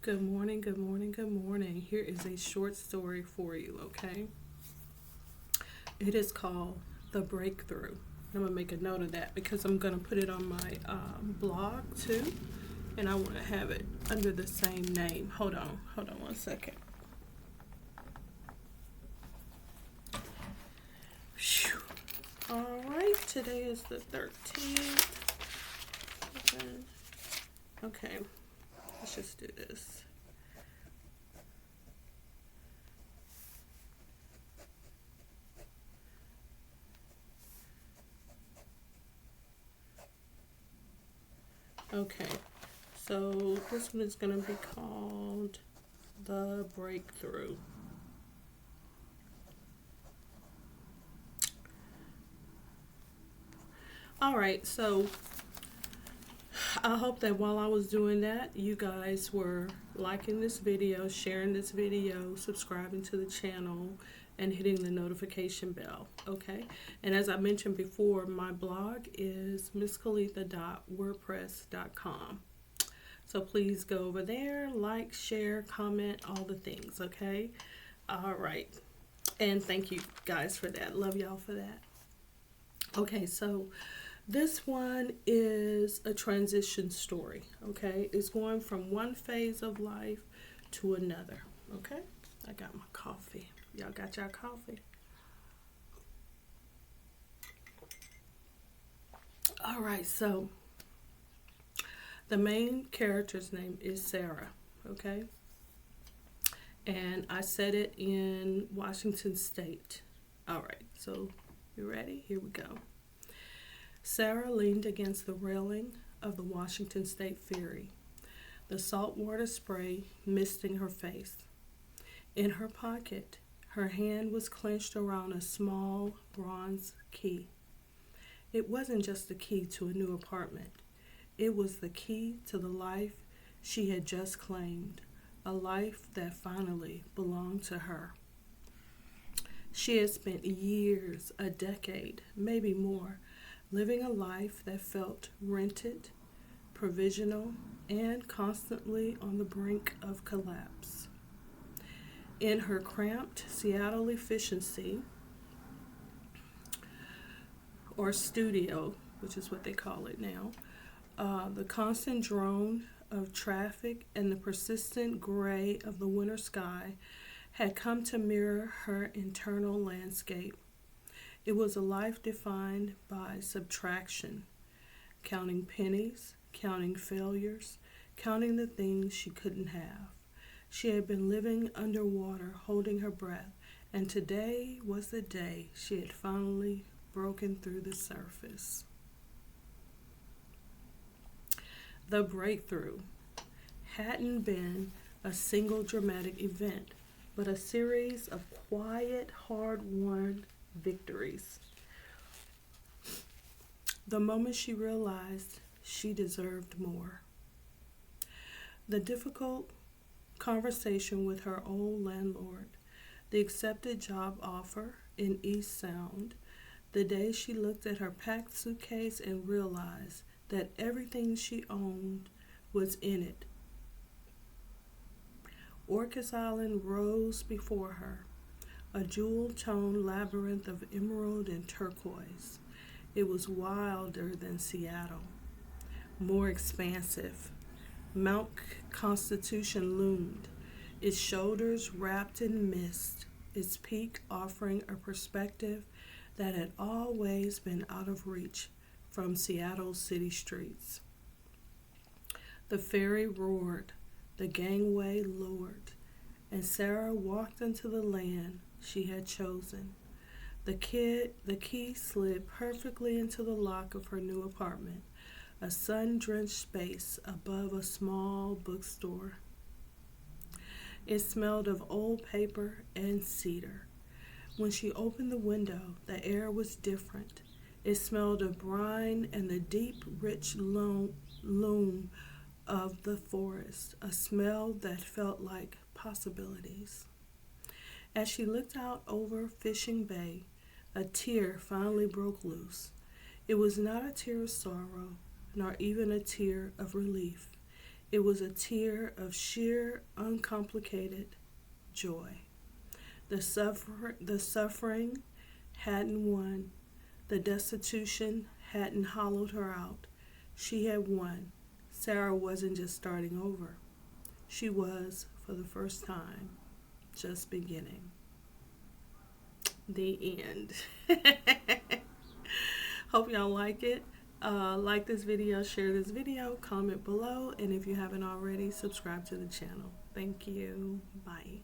Good morning, good morning, good morning. Here is a short story for you, okay? It is called The Breakthrough. I'm going to make a note of that because I'm going to put it on my blog too, and I want to have it under the same name. Hold on one second. Whew. All right, today is the 13th. Okay, let's just do this. Okay, so this one is going to be called The Breakthrough. All right, so I hope that while I was doing that, you guys were liking this video, sharing this video, subscribing to the channel, and hitting the notification bell, okay? And as I mentioned before, my blog is misscoletha.wordpress.com. So please go over there, like, share, comment, all the things, okay? All right. And thank you guys for that. Love y'all for that. Okay, so this one is a transition story, okay? It's going from one phase of life to another, okay? I got my coffee. Y'all got your coffee? All right, so the main character's name is Sarah, okay? And I said it in Washington State. All right, so you ready? Here we go. Sarah leaned against the railing of the Washington State Ferry, the saltwater spray misting her face. In her pocket, her hand was clenched around a small bronze key. It wasn't just the key to a new apartment. It was the key to the life she had just claimed, a life that finally belonged to her. She had spent years, a decade, maybe more, living a life that felt rented, provisional, and constantly on the brink of collapse. In her cramped Seattle efficiency, or studio, which is what they call it now, the constant drone of traffic and the persistent gray of the winter sky had come to mirror her internal landscape. It was a life defined by subtraction, counting pennies, counting failures, counting the things she couldn't have. She had been living underwater, holding her breath, and today was the day she had finally broken through the surface. The breakthrough hadn't been a single dramatic event, but a series of quiet, hard-won victories. The moment she realized she deserved more. The difficult conversation with her old landlord, the accepted job offer in East Sound, the day she looked at her packed suitcase and realized that everything she owned was in it. Orcas Island rose before her, a jewel-toned labyrinth of emerald and turquoise. It was wilder than Seattle, more expansive. Mount Constitution loomed, its shoulders wrapped in mist, its peak offering a perspective that had always been out of reach from Seattle's city streets. The ferry roared, the gangway lowered, and Sarah walked into the land she had chosen. The key slid perfectly into the lock of her new apartment, a sun-drenched space above a small bookstore. It smelled of old paper and cedar. When she opened the window, the air was different. It smelled of brine and the deep, rich loom of the forest, a smell that felt like possibilities. As she looked out over Fishing Bay, a tear finally broke loose. It was not a tear of sorrow, nor even a tear of relief. It was a tear of sheer, uncomplicated joy. The suffering hadn't won. The destitution hadn't hollowed her out. She had won. Sarah wasn't just starting over. She was, for the first time, just beginning. The end. Hope y'all like it. Like this video, share this video, comment below, and if you haven't already, subscribe to the channel. Thank you. Bye.